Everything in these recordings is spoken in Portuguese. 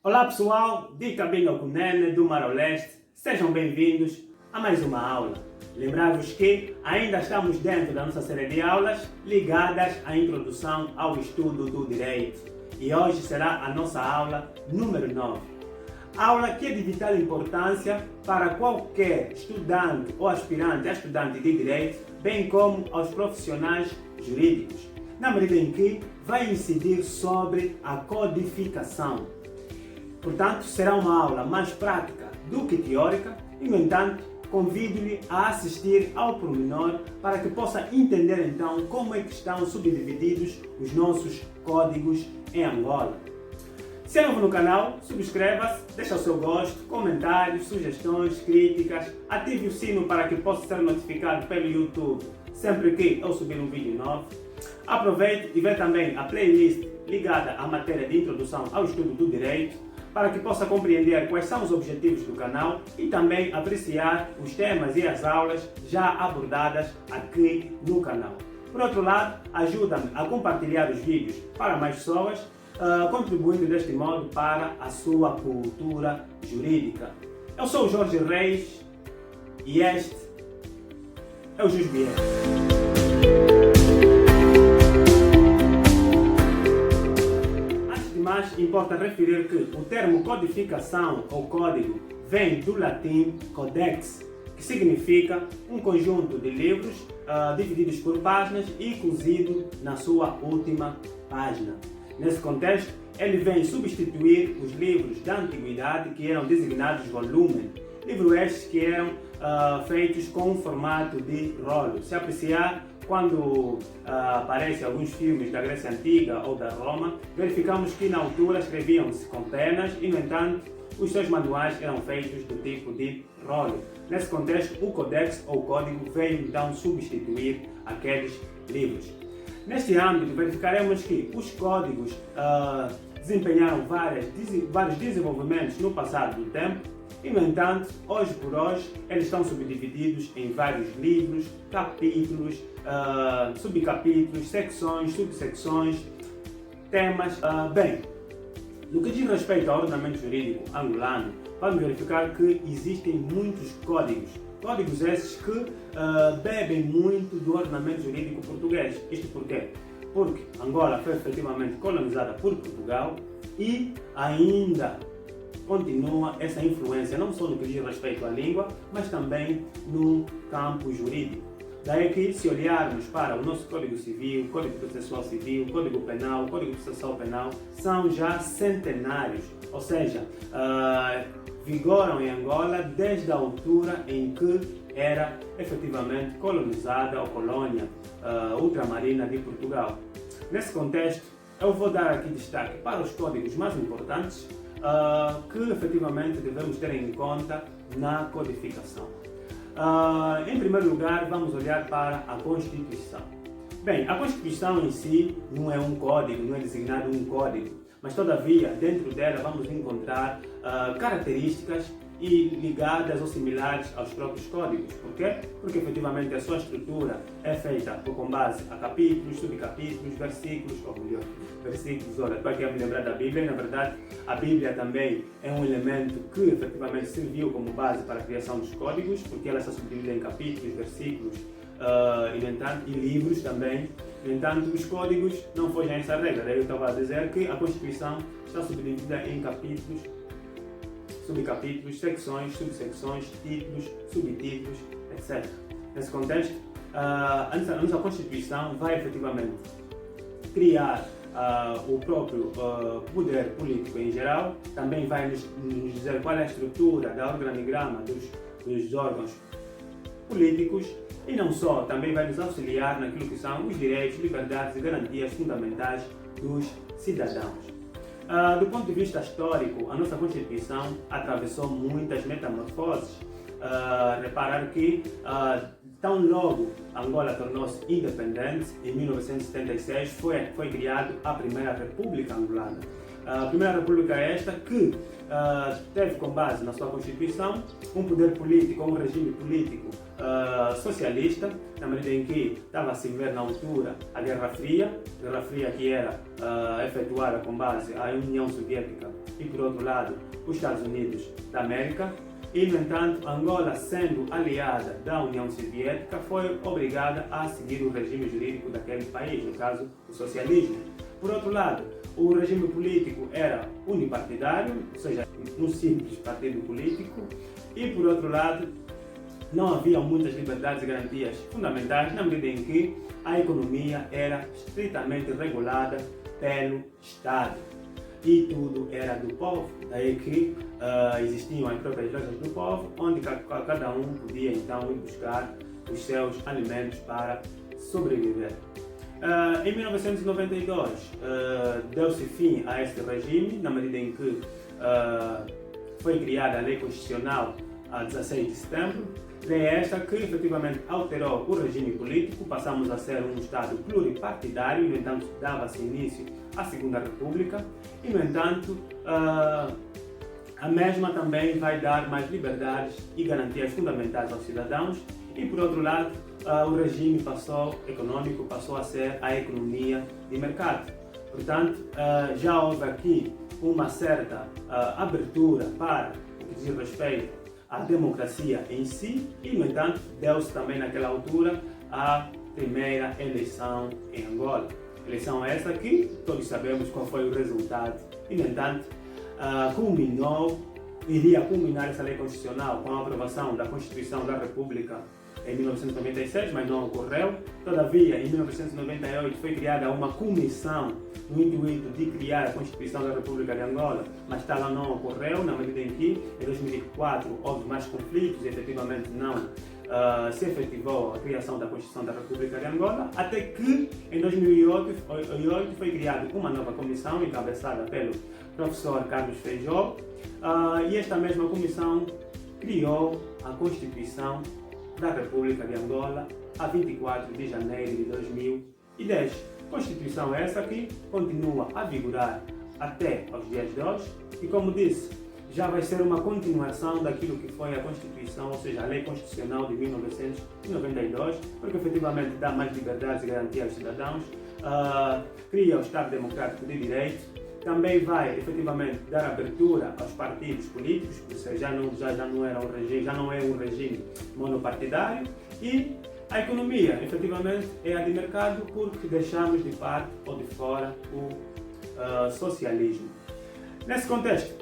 Olá pessoal, de Cabinho Cunene do Mar ao Leste, sejam bem-vindos a mais uma aula. Lembrar-vos que ainda estamos dentro da nossa série de aulas ligadas à introdução ao estudo do direito e hoje será a nossa aula número 9. Aula que é de vital importância para qualquer estudante ou aspirante a estudante de direito, bem como aos profissionais jurídicos, na medida em que vai incidir sobre a codificação. Portanto, será uma aula mais prática do que teórica e, no entanto, convido-lhe a assistir ao pormenor para que possa entender então como é que estão subdivididos os nossos códigos em Angola. Se é novo no canal, subscreva-se, deixe o seu gosto, comentários, sugestões, críticas, ative o sino para que possa ser notificado pelo YouTube sempre que eu subir um vídeo novo. Aproveite e veja também a playlist ligada à matéria de introdução ao estudo do direito, para que possa compreender quais são os objetivos do canal e também apreciar os temas e as aulas já abordadas aqui no canal. Por outro lado, ajuda-me a compartilhar os vídeos para mais pessoas, contribuindo deste modo para a sua cultura jurídica. Eu sou o Jorge Reis e este é o Jus Vieira. Mas importa referir que o termo codificação ou código vem do latim codex, que significa um conjunto de livros divididos por páginas e cozido na sua última página. Nesse contexto, ele vem substituir os livros da antiguidade que eram designados volumen, livros estes que eram feitos com um formato de rolo. Se apreciar, quando aparecem alguns filmes da Grécia Antiga ou da Roma, verificamos que na altura escreviam-se com penas e, no entanto, os seus manuais eram feitos do tipo de rolo. Nesse contexto, o codex ou código veio então substituir aqueles livros. Neste âmbito, verificaremos que os códigos desempenharam vários desenvolvimentos no passado do tempo e, no entanto, hoje por hoje, eles estão subdivididos em vários livros, capítulos, subcapítulos, secções, subsecções, temas. Bem, no que diz respeito ao ordenamento jurídico angolano, vamos verificar que existem muitos códigos. Códigos esses que bebem muito do ordenamento jurídico português. Isto porquê? Porque Angola foi efetivamente colonizada por Portugal e ainda continua essa influência, não só no que diz respeito à língua, mas também no campo jurídico. Daí que, se olharmos para o nosso Código Civil, Código Processual Civil, Código Penal, Código Processual Penal, são já centenários, ou seja, vigoram em Angola desde a altura em que era efetivamente colonizada ou colônia ultramarina de Portugal. Nesse contexto, eu vou dar aqui destaque para os códigos mais importantes que efetivamente devemos ter em conta na codificação. Em primeiro lugar, vamos olhar para a Constituição. Bem, a Constituição em si não é um código, não é designado um código, mas todavia dentro dela vamos encontrar características ligadas ou similares aos próprios códigos. Por quê? Porque efetivamente a sua estrutura é feita com base a capítulos, subcapítulos, versículos, ou melhor, versículos. Olha, estou aqui a me lembrar da Bíblia, e na verdade a Bíblia também é um elemento que efetivamente serviu como base para a criação dos códigos, porque ela está subdividida em capítulos, versículos e livros também. No entanto, os códigos não fogem a essa regra. Daí eu estava a dizer que a Constituição está subdividida em capítulos, subcapítulos, secções, subsecções, títulos, subtítulos, etc. Nesse contexto, a nossa Constituição vai efetivamente criar o próprio poder político em geral, também vai nos dizer qual é a estrutura da organigrama dos órgãos políticos e não só, também vai nos auxiliar naquilo que são os direitos, liberdades e garantias fundamentais dos cidadãos. Do ponto de vista histórico, a nossa Constituição atravessou muitas metamorfoses. Reparar que, tão logo Angola tornou-se independente, em 1976 foi criada a Primeira República Angolana. A Primeira República é esta que teve com base na sua Constituição um poder político, um regime político socialista, na medida em que estava a se ver na altura a Guerra Fria que era efetuada com base à União Soviética e, por outro lado, os Estados Unidos da América. E, no entanto, Angola, sendo aliada da União Soviética, foi obrigada a seguir o regime jurídico daquele país, no caso, o socialismo. Por outro lado, o regime político era unipartidário, ou seja, um simples partido político, e, por outro lado, não havia muitas liberdades e garantias fundamentais, na medida em que a economia era estritamente regulada pelo Estado. E tudo era do povo, daí que existiam as próprias lojas do povo, onde cada um podia então ir buscar os seus alimentos para sobreviver. Em 1992 deu-se fim a este regime, na medida em que foi criada a Lei Constitucional a 16 de setembro, lei esta que efetivamente alterou o regime político, passamos a ser um Estado pluripartidário, no entanto dava-se início à Segunda República, e no entanto a mesma também vai dar mais liberdades e garantias fundamentais aos cidadãos, e por outro lado o regime econômico passou a ser a economia de mercado. Portanto, já houve aqui uma certa abertura para o que diz respeito à democracia em si, e no entanto deu-se também naquela altura a primeira eleição em Angola. Eleição essa que todos sabemos qual foi o resultado, e no entanto iria culminar essa lei constitucional com a aprovação da Constituição da República em 1996, mas não ocorreu. Todavia, em 1998 foi criada uma comissão no intuito de criar a Constituição da República de Angola, mas tal não ocorreu, na medida em que em 2004 houve mais conflitos e efetivamente não se efetivou a criação da Constituição da República de Angola, até que em 2008 foi criada uma nova comissão encabeçada pelo professor Carlos Feijó, e esta mesma comissão criou a Constituição da República de Angola a 24 de janeiro de 2010. Constituição essa que continua a vigorar até aos dias de hoje, e como disse, já vai ser uma continuação daquilo que foi a Constituição, ou seja, a Lei Constitucional de 1992, porque efetivamente dá mais liberdades e garantias aos cidadãos, cria o Estado Democrático de Direito, também vai efetivamente dar abertura aos partidos políticos, ou seja, já não é um regime monopartidário, e a economia efetivamente é a de mercado, porque deixamos de parte ou de fora o socialismo. Nesse contexto,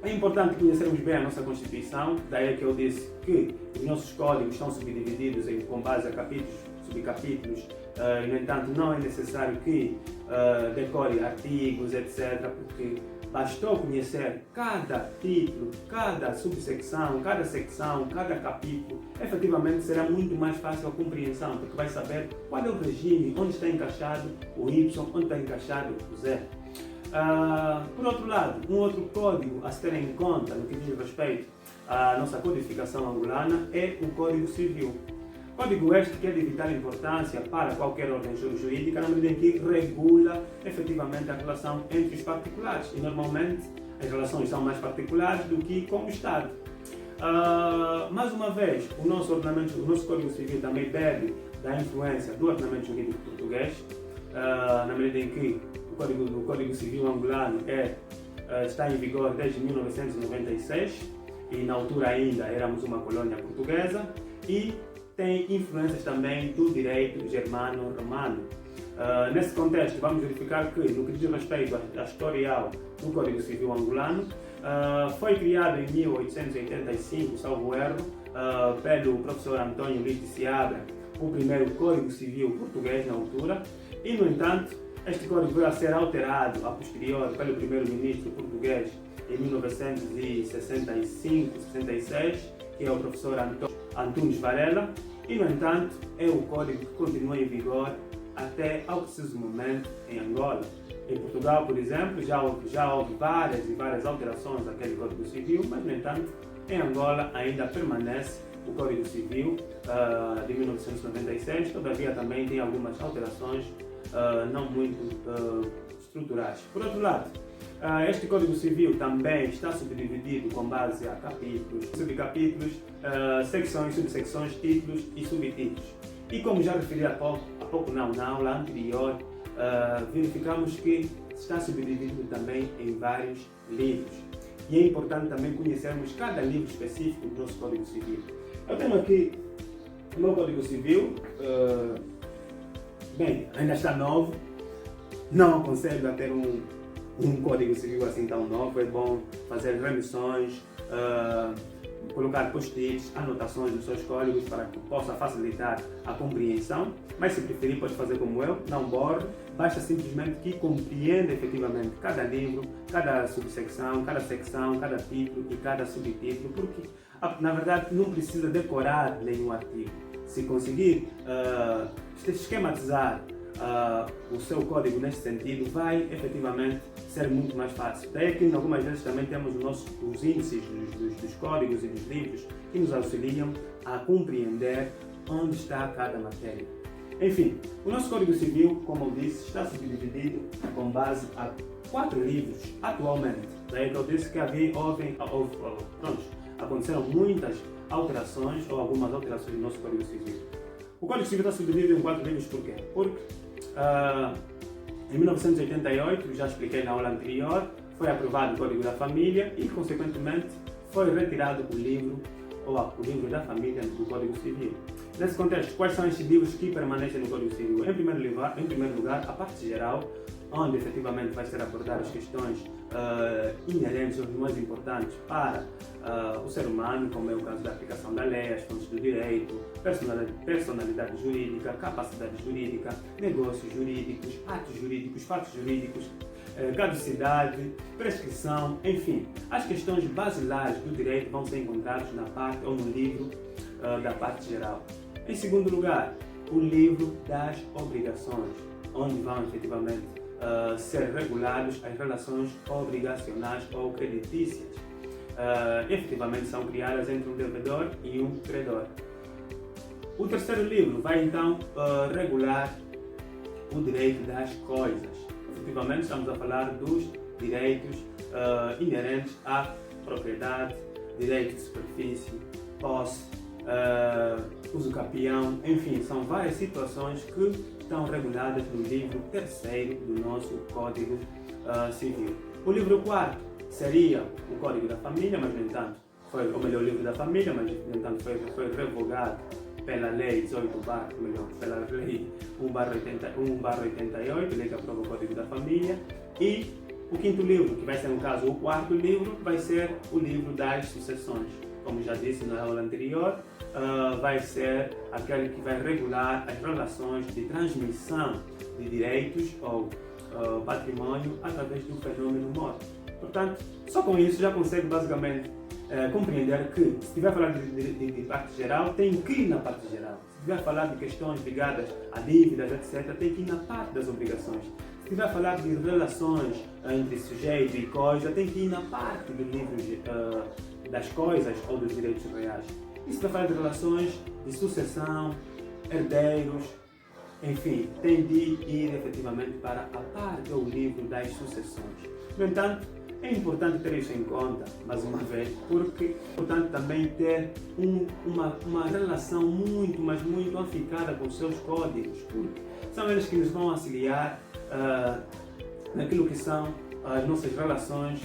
é importante conhecermos bem a nossa Constituição, daí que eu disse que os nossos códigos são subdivididos com base a capítulos, subcapítulos, no entanto não é necessário que decore artigos, etc., porque bastou conhecer cada título, cada subsecção, cada secção, cada capítulo, efetivamente será muito mais fácil a compreensão, porque vai saber qual é o regime, onde está encaixado o Y, onde está encaixado o Z. Por outro lado, um outro código a se ter em conta no que diz respeito à nossa codificação angolana é o Código Civil. Código este que é de vital importância para qualquer ordem jurídica, na medida em que regula efetivamente a relação entre os particulares, e normalmente as relações são mais particulares do que com o Estado. Mais uma vez, o nosso Código Civil também bebe da influência do ordenamento jurídico português, na medida em que o Código Civil angolano está em vigor desde 1996, e na altura ainda éramos uma colônia portuguesa, e tem influências também do direito germano-romano. Nesse contexto, vamos verificar que, no que diz respeito à historial do Código Civil angolano, foi criado em 1885, salvo erro, pelo professor António Luís de Seabra, o primeiro Código Civil português na altura, e, no entanto, este código veio a ser alterado a posterior pelo primeiro-ministro português em 1965-66, que é o professor Antunes Varela, e, no entanto, é o código que continua em vigor até ao preciso momento em Angola. Em Portugal, por exemplo, já houve várias alterações daquele Código Civil, mas, no entanto, em Angola ainda permanece o Código Civil de 1996, todavia também tem algumas alterações não muito estruturais. Por outro lado, Este Código Civil também está subdividido com base a capítulos, subcapítulos, secções, subsecções, títulos e subtítulos. E como já referi há pouco na aula anterior, verificamos que está subdividido também em vários livros. E é importante também conhecermos cada livro específico do nosso Código Civil. Eu tenho aqui o meu Código Civil, ainda está novo, não aconselho a ter um Código Civil assim tão novo, é bom fazer remissões, colocar post-its, anotações dos seus códigos para que possa facilitar a compreensão, mas se preferir pode fazer como eu, não borre, basta simplesmente que compreenda efetivamente cada livro, cada subsecção, cada secção, cada título e cada subtítulo, porque na verdade não precisa decorar nenhum artigo. Se conseguir esquematizar o seu código nesse sentido, vai efetivamente ser muito mais fácil. Daí que algumas vezes também temos os índices dos códigos e dos livros que nos auxiliam a compreender onde está cada matéria. Enfim, o nosso Código Civil, como eu disse, está subdividido com base a 4 livros atualmente. Daí que eu disse que aconteceram muitas alterações ou algumas alterações no nosso Código Civil. O Código Civil está subdividido em 4 livros por quê? Porque em 1988, já expliquei na aula anterior, foi aprovado o Código da Família e, consequentemente, foi retirado o livro da Família do Código Civil. Nesse contexto, quais são estes livros que permanecem no Código Civil? Em primeiro lugar, a parte geral, onde efetivamente vai ser abordadas as questões inerentes ou mais importantes para o ser humano, como é o caso da aplicação da lei, as fontes do direito, personalidade jurídica, capacidade jurídica, negócios jurídicos, atos jurídicos, fatos jurídicos, caducidade, prescrição, enfim. As questões basilares do direito vão ser encontradas na parte ou no livro da parte geral. Em segundo lugar, o livro das obrigações, onde vão efetivamente ser regulados as relações obrigacionais ou creditícias. Efetivamente são criadas entre um devedor e um credor. O terceiro livro vai então regular o direito das coisas. Efetivamente estamos a falar dos direitos inerentes à propriedade, direito de superfície, posse, uso capião, enfim, são várias situações que estão reguladas no livro terceiro do nosso Código Civil. O livro quarto seria o Código da Família, mas no entanto o livro da família, mas no entanto foi revogado pela Lei 1/88, lei que aprova o Código da Família, e o quinto livro, que vai ser no caso o quarto livro, vai ser o livro das sucessões. Como já disse na aula anterior, vai ser aquele que vai regular as relações de transmissão de direitos ou patrimônio através do fenômeno morte. Portanto, só com isso já consegue basicamente compreender que, se estiver a falar de parte geral, tem que ir na parte geral. Se estiver a falar de questões ligadas a dívidas, etc., tem que ir na parte das obrigações. Se estiver a falar de relações entre sujeito e coisa, tem que ir na parte do livro das coisas ou dos direitos reais. E se estiver a falar de relações de sucessão, herdeiros, enfim, tem de ir efetivamente para a parte ou livro das sucessões. No entanto, é importante ter isso em conta, mais uma vez, porque é importante também ter uma relação muito, mas muito afincada com os seus códigos, porque são eles que nos vão auxiliar naquilo que são as nossas relações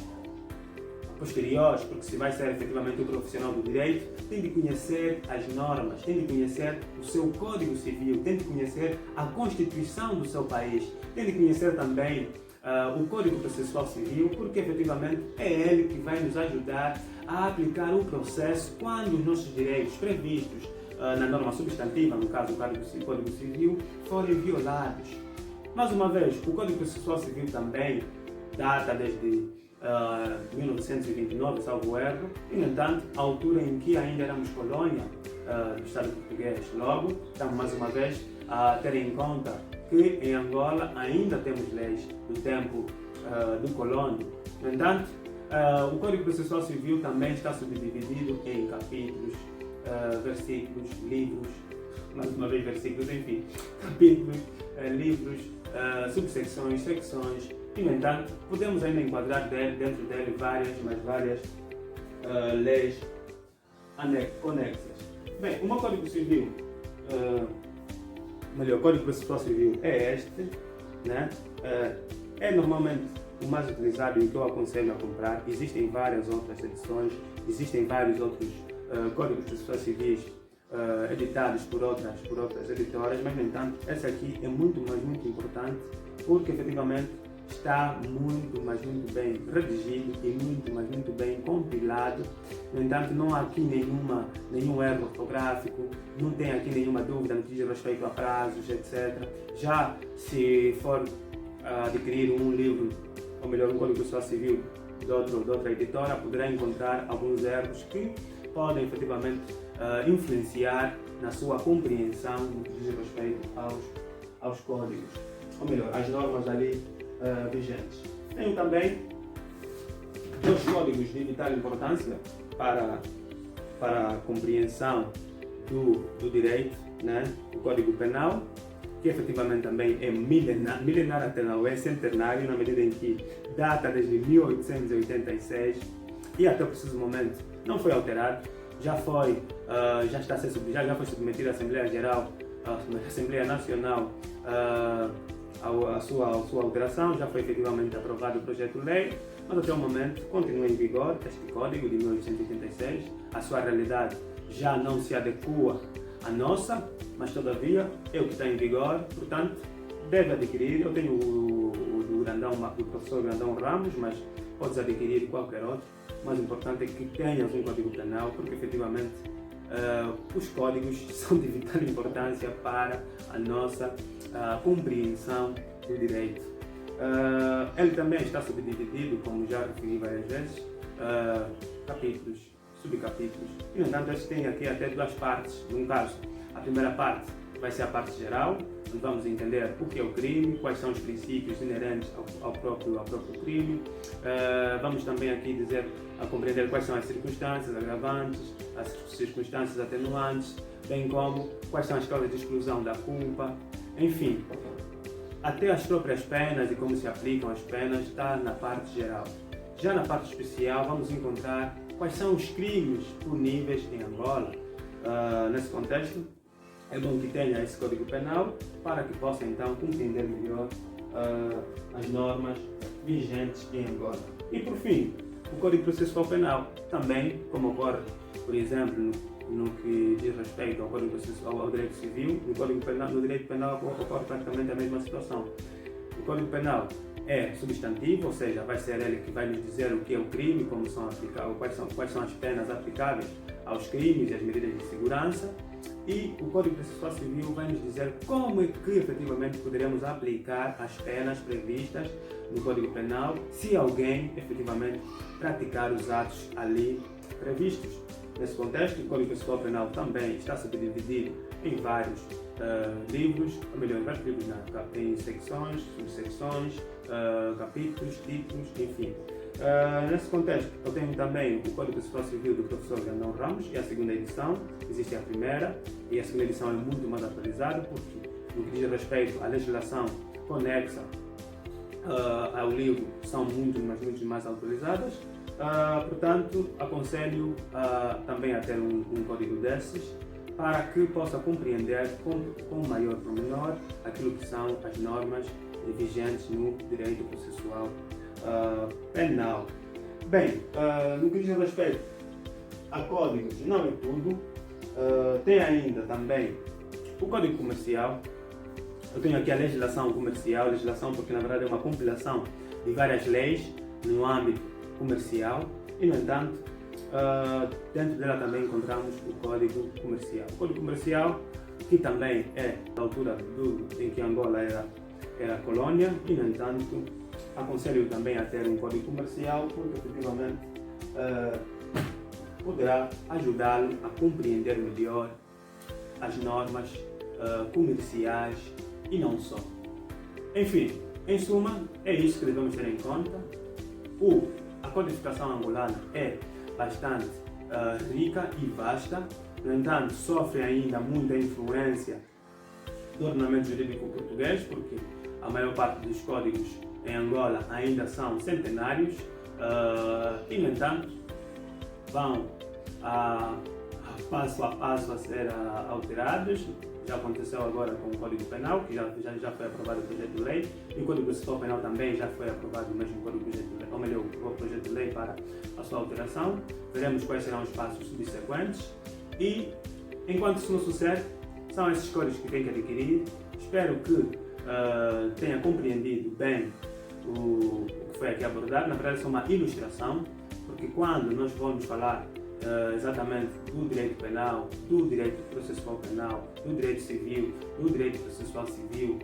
posteriores, porque se vai ser efetivamente um profissional do direito, tem de conhecer as normas, tem de conhecer o seu Código Civil, tem de conhecer a Constituição do seu país, tem de conhecer também o Código Processual Civil, porque efetivamente é ele que vai nos ajudar a aplicar o processo quando os nossos direitos previstos na norma substantiva, no caso o Código Civil, forem violados. Mais uma vez, o Código Processual Civil também data desde 1929, salvo erro, e no entanto, a altura em que ainda éramos colônia do Estado português. Logo, estamos mais uma vez a ter em conta que em Angola ainda temos leis do tempo do colônio. No entanto, o Código Processual Civil também está subdividido em capítulos, versículos, livros, mais uma vez versículos, enfim, capítulos, livros, subsecções, secções, E, no entanto, podemos ainda enquadrar dentro dele várias leis conexas. Bem, o meu Código Civil, o Código Processual Civil é este, né? É normalmente o mais utilizado e o que eu aconselho a comprar. Existem várias outras edições, existem vários outros códigos processuais civis editados por outras editoras, mas, no entanto, esse aqui é muito importante porque, efetivamente, está muito bem redigido e muito bem compilado. No entanto, não há aqui nenhum erro ortográfico, não tem aqui nenhuma dúvida no que diz respeito a prazos, etc. Já se for adquirir um livro, ou melhor, um Código Processual Civil de outra editora, poderá encontrar alguns erros que podem efetivamente influenciar na sua compreensão no que diz respeito aos códigos, ou melhor, às normas ali vigentes. Tenho também dois códigos de vital importância para a compreensão do direito, né? O Código Penal, que efetivamente também é milenar até não é centenário, na medida em que data desde 1886 e até o preciso momento não foi alterado, já foi submetido à Assembleia Geral, à Assembleia Nacional, a sua alteração, já foi efetivamente aprovado o projeto-lei, mas até o momento continua em vigor este código de 1886. A sua realidade já não se adequa à nossa, mas todavia é o que está em vigor, portanto deve adquirir. Eu tenho do professor Grandão Ramos, mas podes adquirir qualquer outro. O mais importante é que tenhas um Código Penal, porque efetivamente os códigos são de vital importância para a nossa compreensão do direito. Ele também está subdividido, como já referi várias vezes, capítulos, subcapítulos. E, no entanto, eles têm aqui até duas partes. Num caso, a primeira parte vai ser a parte geral, onde vamos entender o que é o crime, quais são os princípios inerentes ao próprio crime. Vamos também aqui compreender quais são as circunstâncias agravantes, as circunstâncias atenuantes, bem como quais são as causas de exclusão da culpa, enfim. Até as próprias penas e como se aplicam as penas está na parte geral. Já na parte especial vamos encontrar quais são os crimes puníveis em Angola. Nesse contexto, é bom que tenha esse Código Penal para que possa então compreender melhor as normas vigentes em Angola. E por fim, o Código Processual Penal também, como ocorre, por exemplo, no que diz respeito ao Código Processual, ao direito civil, no direito penal ocorre praticamente a mesma situação. O Código Penal é substantivo, ou seja, vai ser ele que vai nos dizer o que é o crime, como são quais são as penas aplicáveis aos crimes e as medidas de segurança. E o Código Processual Civil vai nos dizer como é que efetivamente poderemos aplicar as penas previstas no Código Penal se alguém efetivamente praticar os atos ali previstos. Nesse contexto, o Código Processual Penal também está subdividido em vários livros, ou melhor, em vários livros, tem secções, subsecções, capítulos, títulos, enfim. Nesse contexto, eu tenho também o Código Processual Civil do professor Grandão Ramos, é a segunda edição, existe a primeira, e a segunda edição é muito mais atualizada, porque no que diz respeito à legislação conexa ao livro, são muito mais atualizadas. Portanto, aconselho também a ter um código desses, para que possa compreender com maior pormenor aquilo que são as normas vigentes no direito processual penal. Bem, no que diz respeito a códigos, não é tudo. Tem ainda também o Código Comercial. Eu tenho aqui a legislação comercial, porque na verdade é uma compilação de várias leis no âmbito comercial e, no entanto, dentro dela também encontramos o Código Comercial. O Código Comercial, que também é da altura em que Angola era colônia, e, no entanto, aconselho também a ter um Código Comercial, porque efetivamente poderá ajudá-lo a compreender melhor as normas comerciais e não só. Enfim, em suma, é isso que devemos ter em conta. A codificação angolana é bastante rica e vasta, no entanto, sofre ainda muita influência do ordenamento jurídico português, porque a maior parte dos códigos em Angola ainda são centenários e, no entanto, vão passo a passo a ser alterados. Já aconteceu agora com o Código Penal, que já foi aprovado o projeto de lei, e o Código Civil Penal também já foi aprovado o mesmo Código de Lei, ou melhor, o projeto de lei para a sua alteração. Veremos quais serão os passos subsequentes e, enquanto isso não sucede, são esses códigos que tem que adquirir. Espero que tenha compreendido bem o que foi aqui abordado. Na verdade, é uma ilustração, porque quando nós vamos falar exatamente do direito penal, do direito processual penal, do direito civil, do direito processual civil,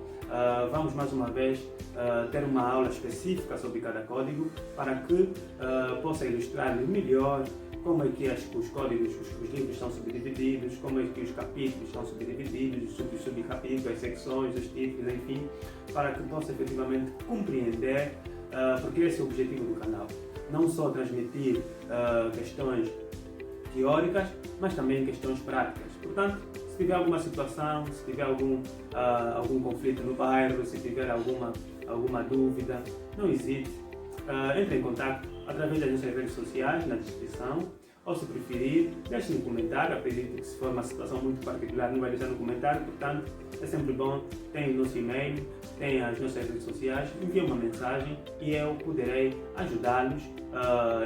vamos mais uma vez ter uma aula específica sobre cada código para que possa ilustrar melhor como é que os códigos, os livros estão subdivididos, como é que os capítulos estão subdivididos, os subcapítulos, as secções, os títulos, enfim, para que possa efetivamente compreender, porque esse é o objetivo do canal. Não só transmitir questões teóricas, mas também questões práticas. Portanto, se tiver alguma situação, se tiver algum conflito no bairro, se tiver alguma dúvida, não hesite, entre em contato através das nossas redes sociais, na descrição, ou se preferir, deixe no comentário. Acredito que se for uma situação muito particular não vai deixar no comentário, portanto é sempre bom, tem o nosso e-mail, tem as nossas redes sociais, envie uma mensagem e eu poderei ajudá-los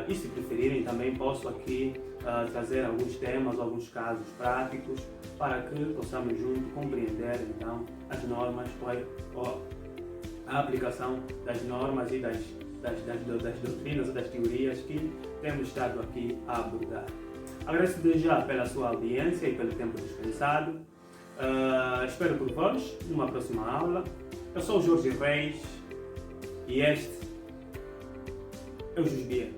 e se preferirem também posso aqui trazer alguns temas, alguns casos práticos para que possamos juntos compreender então as normas ou a aplicação das normas e das doutrinas ou das teorias que temos estado aqui a abordar. Agradeço desde já pela sua audiência e pelo tempo dispensado. Espero por vós numa próxima aula. Eu sou o Jorge Reis e este é o Jusbia.